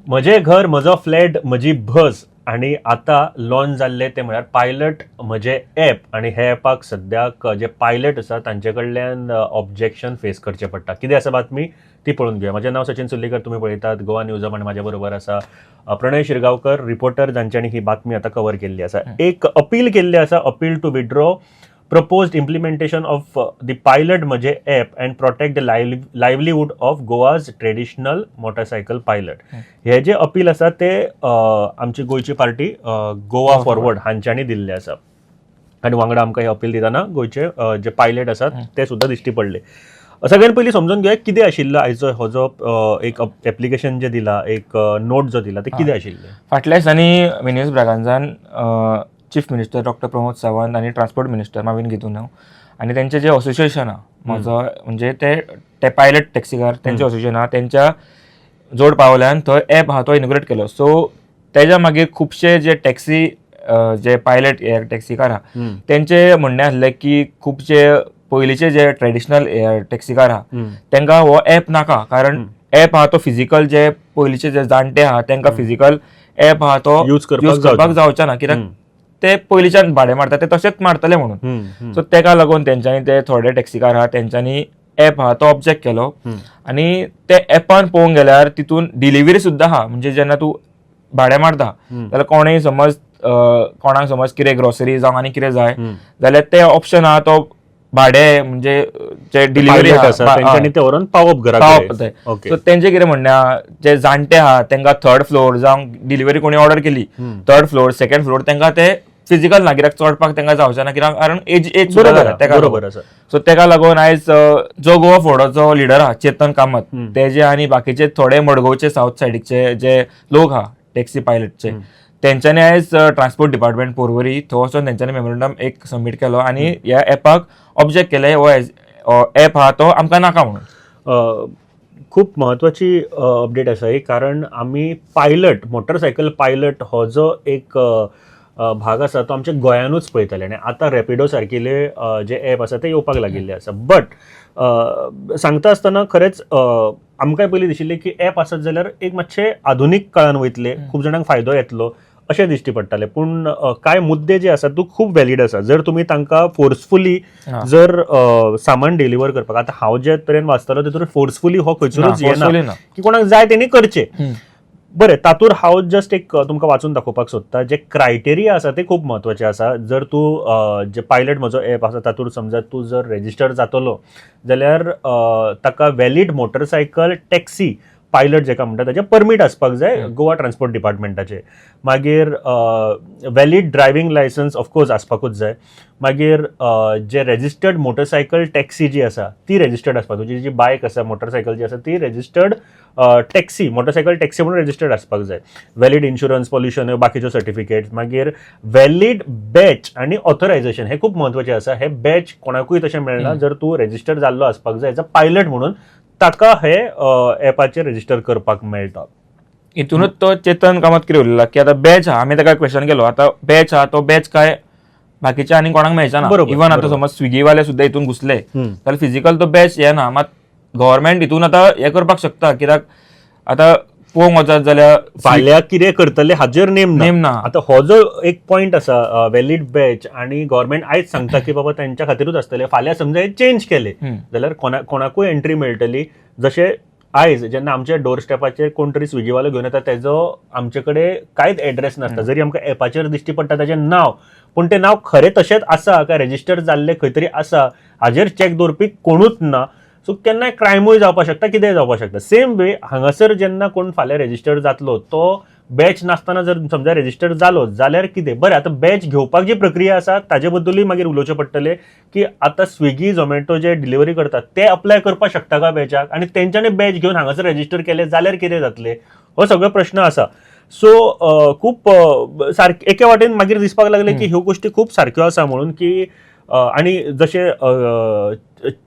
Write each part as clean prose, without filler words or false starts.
म्हजें घर म्हजो फ्लॅट म्हजी बस आणि आता लॉन्च जाल्ले ते म्हळ्यार पायलट म्हजें ॲप आणि हे ॲपाक सद्याक जे पायलट आसा तांचे कडल्यान ऑब्जेक्शन फेस करचें पडटा. कितें आसा बातमी ती पळोवन घेवया. म्हजें नांव सचिन सुर्लीकर, तुमी पळयतात गोवा न्यूज आणि म्हाज्या बरोबर आसा प्रणय शिरगांवकर, रिपोर्टर, जांच्यांनी ही बातमी आतां कवर केल्ली आसा. एक अपील केल्लें आसा, appeal to withdraw proposed implementation of the pilot म्हजे app and protect the livelihood of Goa's traditional motorcycle pilot. हे जे अपील आसा ते आमची गोयची पार्टी गोवा फॉरवर्ड हांच्यांनी दिल्ले आसा आनी वांगडा आमकां हे अपील दिताना गोयचे जे पायलट आसात ते सुद्दां दिश्टी पडले. सगळ्यात पयलीं समजून घेवया कितें आशिल्लो आयचो हो जो एक एप्लिकेशन जे दिला, एक नोट जो दिला, ते कितें आशिल्लें. फाटल्या दिसांनी मिनिस ब्रागांजान chief minister doctor Pramod Sawant आणि ट्रान्सपोर्ट मिनिस्टर माविन गितूनव आणि त्यांचे जे असोसिएशन आहा म्हजो म्हणजे ते पायलट टॅक्सीकार त्यांचे असोसिएशन आहा त्यांच्या जोड पावल्यान थंय ॲप आहा तो इनॉग्रेट केलो. सो तेज्या मागीर खुबशे जे टॅक्सी जे पायलट टॅक्सीकार आहा त्यांचे म्हणणें आसलें की खुबशे पयलींचे जे ट्रेडिशनल टॅक्सीकार आहा तांकां हो ॲप नाका, कारण ॲप आहा तो फिजिकल जे पयलींचे जे जाणटे आहा तांकां फिजिकल ॲप आहा तो यूज करपाक जावचे ना, कित्याक ते पयलींच्यान भाडे मारता ते तशेंच मारतले म्हणून. सो तेका लागून तेंच्यांनी ते थोडे टॅक्सीकार आहा तेंच्यांनी ॲप आहा तो ऑब्जेक्ट केलो आनी ते ॲपान पळोवंक गेल्यार तितून डिलिव्हरी सुद्दां आहा. म्हणजे जेन्ना तूं भाडे मारता जाल्यार कोणेय समज कोणाक समज कितें ग्रोसरी जावं आनी कितें जाय जाल्यार ते ऑप्शन आहा तो भाडे म्हणजे जे डिलिव्हरी पावप. सो तेंचे कितें म्हणणें आहा, जे जाणटे आहा तांकां थर्ड फ्लोर जावं डिलिव्हरी कोणी ऑर्डर केली थर्ड फ्लोर सेकंड फ्लोर तांकां ते फिजिकल ना, कित्याक चडपाक तांकां जावचें ना, कित्याक कारण एज बरोबर आसा. सो तेका लागून आयज जो गोवा फोर्डाचो लिडर आहा चेतन कामत तेजे आनी बाकीचे थोडे मडगांवचे साऊथ सायडीचे जे लोक आहा टॅक्सी पायलटचे तेंच्यांनी आयज ट्रान्सपोर्ट डिपार्टमेंट पर्वरी थंय वचून तेंच्यांनी मेमोरंडम एक सबमीट केलो आनी ह्या ॲपाक ऑब्जेक्ट केले हो ॲप आहा तो आमकां नाका म्हणून. खूप महत्वाची अपडेट आसा ही, कारण आमी पायलट मोटरसायकल पायलट हो जो एक भाग आसा तो आमच्या गोंयानूच पळयताले आनी आतां रॅपिडो सारकिले जे ॲप आसा ते येवपाक लागिल्ले आसा. बट सांगता आसतना खरेंच आमकांय पयलीं दिशिल्लें की ॲप आसत जाल्यार एक मातशे आधुनीक काळान वयतले, खूब जाणांक फायदो येतलो अशें दिश्टी पडटालें. पूण कांय मुद्दे जे आसात खूब वॅलीड आसा. जर तुमी तांकां फोर्सफुली जर सामान डिलिव्हर करपाक, आतां हांव जे तरेन वाचतलो तेतून फोर्सफुली हो खंयसरूच येना की कोणाक जाय तेणी करचें. बरें, तातूंत हांव जस्ट एक तुमकां वाचून दाखोवपाक सोदतां. जे क्रायटेरिया आसा ते खूब म्हत्वाचे आसा. जर तूं जे पायलट म्हजो ॲप आसा तातूंत समजा तूं जर रेजिस्टर जातलो जाल्यार ताका वॅलीड मोटरसायकल टॅक्सी पायलट जेका म्हणटा ताचें परमीट आसपाक जाय गोवा ट्रान्सपोर्ट डिपार्टमेंटाचें. मागीर वॅलीड ड्रायव्हिंग लायसन्स ऑफकोर्स आसपाकूच जाय. मागीर जे रेजिस्टर्ड मोटरसायकल टॅक्सी जी आसा ती रेजिस्टर्ड आसपाक, तुजी जी बायक आसा मोटरसायकल जी आसा ती रेजिस्टर्ड टॅक्सी मोटरसायकल टॅक्सी म्हणून रेजिस्टर्ड आसपाक जाय. वॅलीड इन्शुरन्स, पॉल्युशन, बाकीच्यो सर्टिफिकेट्स. मागीर वॅलीड बॅच आनी ऑथरायझेशन हे खूब म्हत्वाचें आसा. हे बॅच कोणाकूय तशें मेळना. जर तूं रेजिस्टर जाल्लो आसपाक जाय एज अ पायलट म्हणून ताका हे ॲपाचेर रेजिस्टर करपाक मेळटा. हितूनच तो चेतन कामत कितें उलयला की आतां बॅच आहा, आमी ताका क्वेश्चन केलो आतां बॅच आहा तो बॅच काय बाकीच्या आनी कोणाक मेळचा ना. इवन आतां समज स्विगीवाले सुद्दां हितून घुसले जाल्यार फिजिकल तो बॅच येना. मात गव्हर्मेंट हितून आतां हें करपाक शकता, कित्याक आतां पळोवंक वचत जाल्यार फाल्यां कितें करतले हाजेर नेम ना. आतां हो जो एक पॉयंट आसा वॅलीड बॅच आनी गव्हर्मेंट आयज सांगता की बाबा तांच्या खातीरूच आसतले, फाल्यां समजा हे चेंज केले जाल्यार कोणाकूय एंट्री मेळटली. जशें आयज जेन्ना आमच्या डोर स्टेपाचेर कोण तरी स्विगीवालो घेवन येता तेजो आमचे कडेन कांयच एड्रेस नासता. जरी आमकां ॲपाचेर दिश्टी पडटा ताचें नांव, पूण तें नांव खरें तशेंच आसा काय रेजिस्टर जाल्लें खंय तरी आसा हाजेर चॅक दवरपी कोणूच ना. सो केन्नाय क्रायमूय जावपाक शकता, कितेंय जावपाक शकता. सेम वे हांगासर जेन्ना कोण फाल्यां रेजिस्टर जातलो तो बॅच नासतना जर समजा रेजिस्टर जालो जाल्यार कितें. बरें, आतां बॅच घेवपाक जी प्रक्रिया आसा ताजे बद्दलूय मागीर उलोवचें पडटलें की आतां स्विगी झोमॅटो जे डिलिव्हरी करतात ते अप्लाय करपाक शकता का बॅचाक, आनी तेंच्यांनी बॅच घेवन हांगासर रेजिस्टर केलें जाल्यार कितें जातलें, हो सगळो प्रश्न आसा. सो खूब सारकें एके वाटेन मागीर दिसपाक लागलें की ह्यो गोश्टी खूब सारक्यो आसा म्हणून की आनी जशें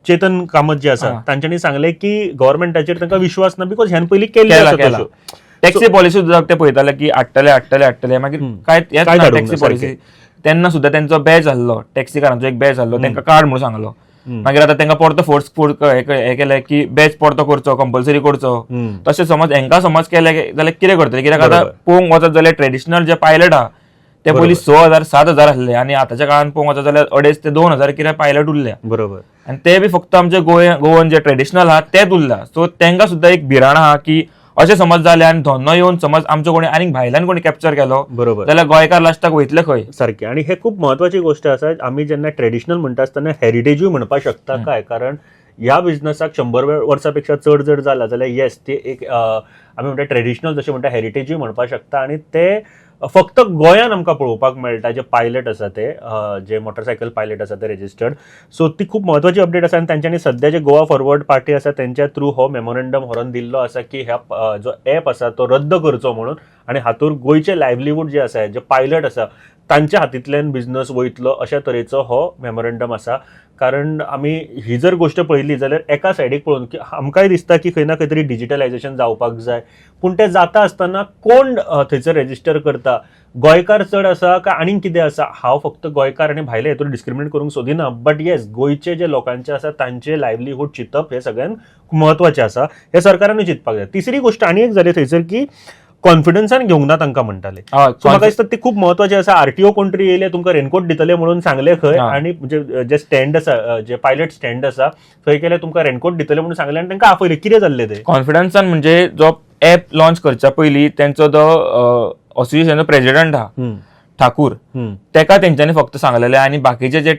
चेतन कामत जे आसा तांच्यांनी सांगलें की गव्हर्मेंटाचेर तांकां विश्वास ना, बिकॉज ह्यान पयलीं केल्यो टॅक्सी पॉलिसी सुद्दां ते पळयताले की हाडटले मागीर काय टॅक्सी पॉलिसी तेन्ना सुद्दां तेंचो बॅच आहलो टॅक्सीकारांचो एक बॅच आहलो तांकां कार्ड म्हणून सांगलो मागीर आतां तांकां परतो फोर्स हे केलें की बॅच परतो करचो, कंपल्सरी करचो. तशें समज हांकां समज केलें जाल्यार कितें करतले? कित्याक आतां पळोवंक वचत जाल्यार ट्रेडिशनल जे पायलट आहा ते पयलीं 6,000 7,000 आसले आनी आतांच्या काळान पळोवंक वचत जाल्यार 2,500 ते 2,000 कितें पायलट उरल्या. बरोबर. आनी ते बी फक्त आमचे गोवन जे ट्रेडिशनल आहा तेच उरला. सो तांकां सुद्दां एक भिराण आहा की अशें समज जालें आनी धोनो येवन समज आमचो कोणी आनीक भायल्यान कोणी कॅप्चर केलो बरोबर जाल्यार गोंयकार लास्टाक वयतले खंय? सारकें. आणि हे खूप महत्वाची गोष्ट आसा. आमी जेन्ना ट्रेडिशनल म्हणटा आसतना हेरिटेजूय म्हणपाक शकता काय, कारण ह्या बिझनसाक 100 वर्सां चड जर जाला जाल्यार येस ते एक आमी म्हणटा ट्रेडिशनल जशें म्हणटा हेरिटेजूय म्हणपाक शकता. आणि ते फक्त गोंयान आमकां पळोवपाक मेळटा जे पायलट आसा ते जे मोटरसायकल पायलट आसा ते रेजिस्टर्ड. सो ती खूप महत्वाची अपडेट आसा. आनी तांच्यांनी सध्या जे गोवा फॉरवर्ड पार्टी आसा तेंच्या थ्रू हो मेमोरंडम व्हरोन दिल्लो आसा की ह्या जो ॲप आसा तो रद्द करचो म्हणून. आनी हातूंत गोंयचे लायव्हलीहूड जे आसा जे पायलट आसा तांच्या हातींतल्यान बिझनस वयतलो अशा तरेचो हो मेमोरंडम आसा. कारण आमी ही जर गोष्ट पळयली जाल्यार एका सायडीक पळोवन की आमकांय दिसता की खंय ना खंय तरी डिजिटलायझेशन जावपाक जाय, पूण तें जाता आसतना कोण थंयसर रेजिस्टर करता? गोंयकार चड आसा काय आनीक कितें आसा? हांव फक्त गोंयकार आनी भायले हेतून डिस्क्रिमिनेट करूंक सोदिना, बट येस गोंयचे जे लोकांचे आसा तांचे लायव्हलीहूड चिंतप हे सगळ्यांत म्हत्वाचें आसा. हे सरकारानूय चिंतपाक जाय. तिसरी गोष्ट आनी एक जाली थंयसर की कॉन्फिडन्सान घेवंक ना तांकां म्हणटाले. सो म्हाका दिसता ती खूप महत्वाची आसा. आरटीओ कोण तरी येयले तुमकां रेनकोट दितले म्हणून सांगले खंय, आनी जे स्टँड आसा जे पायलट स्टँड आसा थंय केले तुमकां रेनकोट दितले म्हणून सांगले आनी तांकां आपयले. कितें जाल्ले ते कॉन्फिडन्सान म्हणजे जो ॲप लॉन्च करच्या पयलीं तेंचो जो असोसिएशनाचो प्रेसिडेंट आहा ठाकूर तेका तेंच्यांनी फक्त सांगलेले आनी बाकीचे जे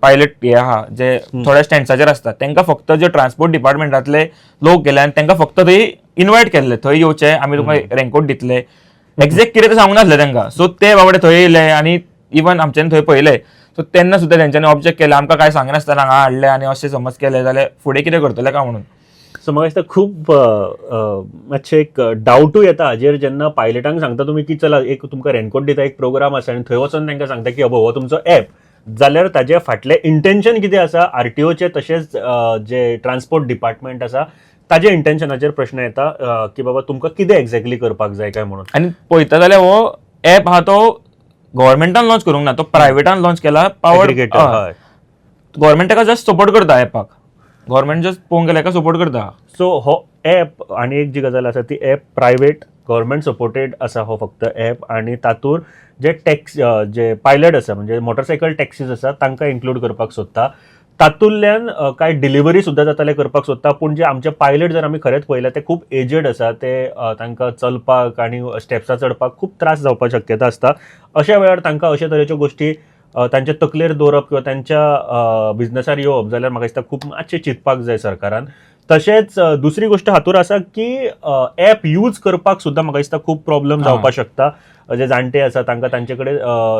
पायलट हे आहा जे थोड्या स्टँड्साचेर आसतात तांकां फक्त जे ट्रान्सपोर्ट डिपार्टमेंटातले लोक गेले आनी तांकां फक्त थंय इन्वायट केल्ले थंय येवचे आमी तुमकां रेनकोट दितले. एक्झॅक्ट कितें ते सांगूंक नासलें तांकां. सो ते बाबडे थंय येयले आनी इवन आमच्यानी थंय पळयले. सो तेन्ना सुद्दां तेंच्यांनी ऑब्जेक्ट केलें आमकां काय सांगनासतना हांगा हाडले आनी अशें समज केलें जाल्यार फुडें कितें करतले काय म्हणून. सो म्हाका दिसता खूब मातशें एक डावटूय येता हाजेर जेन्ना पायलटांक सांगता तुमी की चला एक तुमकां रेनकोट दिता एक प्रोग्राम आसा आनी थंय वचून तांकां सांगता की हो तुमचो ॲप, जाल्यार ताजे फाटलें इंटेन्शन कितें आसा आरटीओचे तशेंच जे ट्रान्सपोर्ट डिपार्टमेंट आसा ताजे इंटेन्शनाचेर प्रश्न येता की बाबा तुमकां कितें एक्झॅक्टली करपाक जाय काय म्हणून. आनी पळयता जाल्यार हो ॲप आहा तो गव्हर्मेंटान लॉन्च करूंक ना, तो प्रायवेटान लॉन्च केला. गव्हर्मेंट ताका जस्ट सपोर्ट करता ॲपाक. गव्हर्मेंट जस्ट पळोवंक गेल्यार एका सपोर्ट करता. सो हो ॲप आनी एक जी गजाल आसा ती ॲप प्रायवेट गव्हर्मेंट सपोर्टेड आसा हो फक्त ॲप. आनी तातूंत जे पायलट आसा म्हणजे मोटरसायकल टॅक्सीज आसा तांकां इन्क्लूड करपाक सोदता. तातूंतल्यान कांय डिलिव्हरी सुद्दां जाताले करपाक सोदता. पूण जे आमचे पायलट जर आमी खरेंच पळयल्यार ते खूब एजड आसा, ते तांकां चलपाक आनी स्टेप्सां चडपाक खूब त्रास जावपाक शक्यता आसता. अशा वेळार तांकां अशा तरेच्यो गोश्टी तांच्या तकलेर दवरप किंवा तांच्या बिझनसार येवप जाल्यार म्हाका दिसता खूब मातशें चिंतपाक जाय सरकारान. तशेंच दुसरी गोश्ट हातूंत आसा की ॲप यूज करपाक सुद्दां म्हाका दिसता खूब प्रॉब्लेम जावपाक शकता. जे जाणटे आसा तांकां तांचे कडेन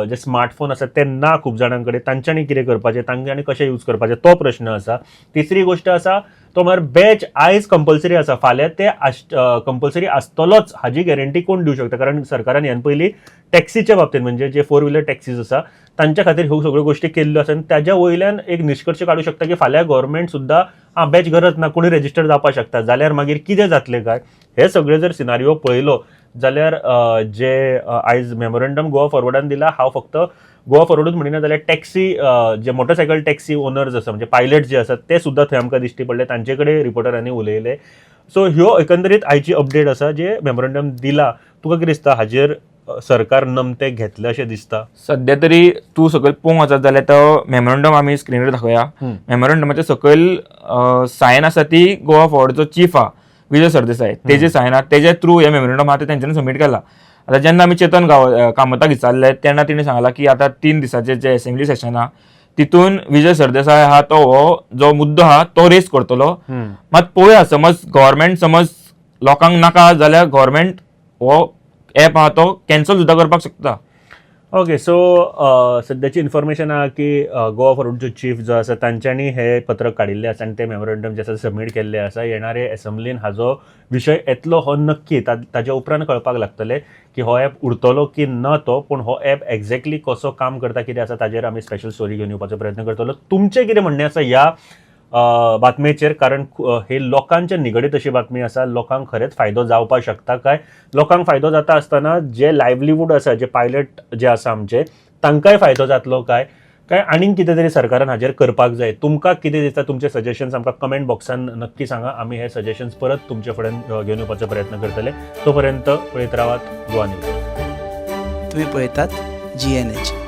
जे स्मार्टफोन आसा ते ना खूब जाणां कडेन, तांच्यांनी कितें करपाचें, तांच्यांनी कशें यूज करपाचें तो प्रश्न आसा. तिसरी गोश्ट आसा तो म्हळ्यार बॅच आयज कंपल्सरी आसा, फाल्यां ते कंपल्सरी आसतलोच हाजी गॅरंटी कोण दिवंक शकता. कारण सरकारान ह्यान पयलीं टॅक्सीच्या बाबतींत म्हणजे जे 4 व्हिलर टॅक्सीज आसा तांच्या खातीर ह्यो सगळ्यो गोश्टी केल्ल्यो आसा. आनी ताज्या वयल्यान एक निश्कर्श काडूं शकता की फाल्यां गव्हर्मेंट सुद्दां बॅच गरज ना, कोणी रेजिस्टर जावपाक शकता, जाल्यार मागीर कितें जातलें काय. हे सगळे जर सिनारियो पळयलो जाल्यार जे आयज मेमोरंडम गोवा फॉरवर्डान दिला हांव फक्त गोवा फॉरवर्डूच म्हणिना जाल्यार टॅक्सी जे मोटरसायकल टॅक्सी ओनर्स आसा म्हणजे पायलट जे आसात ते सुद्दां थंय आमकां दिश्टी पडले, तांचे कडेन रिपोर्टरांनी उलयले. सो ह्यो एकंदरीत आयची अपडेट आसा जे मेमोरंडम दिला. तुका कितें दिसता हाजेर सरकार नमते घेतले अशें दिसता? सध्या तरी तूं सकयल पळोवंक वचत जाल्यार तो मेमोरंडम आमी स्क्रिनीर दाखोवया. मेमोरंडमाच्या सकयल सायन आसा ती गोवा फॉरवर्डचो चीफ आहा विजय सरदेसाय, तेजे सायन आहा, तेजे थ्रू हे मेमोरंडम आहा ते तेंच्यांनी सबमीट केला. आतां जेन्ना आमी चेतन कामताक विचारले तेन्ना तिणें सांगला की आतां 3 दिसाचें जे असेंब्ली सेशन आहा तितून विजय सरदेसाय आहा तो हो जो मुद्दो आहा तो रेस करतलो. मात पळोवया समज गव्हर्मेंट समज लोकांक नाका जाल्यार गव्हर्मेंट हो ॲप आहा तो कॅन्सल सुद्दां करपाक शकता. ओके. सो सद्याची इन्फॉर्मेशन आहा की गोवा फॉरवर्डचो चीफ जो आसा तांच्यांनी हे पत्रक काडिल्लें आसा आनी ते मेमोरंडम जे आसा सबमीट केल्ले आसा. येणारे एसेंब्लीन हाजो विशय येतलो हो नक्की. ताच्या उपरांत कळपाक लागतलें की हो ॲप उरतलो की ना तो. पूण हो ॲप एक्झॅक्टली कसो काम करता कितें आसा ताजेर आमी स्पेशल स्टोरी घेवन येवपाचो प्रयत्न करतलो. तुमचें कितें म्हणणें आसा ह्या बातमेचेर? कारण हे लोकांच्या निगडीत अशी बातमी आसा. लोकांक खरेंच फायदो जावपाक शकता काय? लोकांक फायदो जाता आसतना जे लायव्हलीहूड आसा जे पायलट जे आसा आमचे तांकांय फायदो जातलो काय? काय आनीक कितें तरी सरकारान हाजेर करपाक जाय. तुमकां कितें दिसता, तुमचे सजेशन्स आमकां कमेंट बॉक्सान नक्की सांगा. आमी हे सजेशन्स परत तुमचे फुड्यान घेवन येवपाचो प्रयत्न करतले. तोपर्यंत पळयत रावात गोवा न्यूज. तुम्ही पळयतात GNH.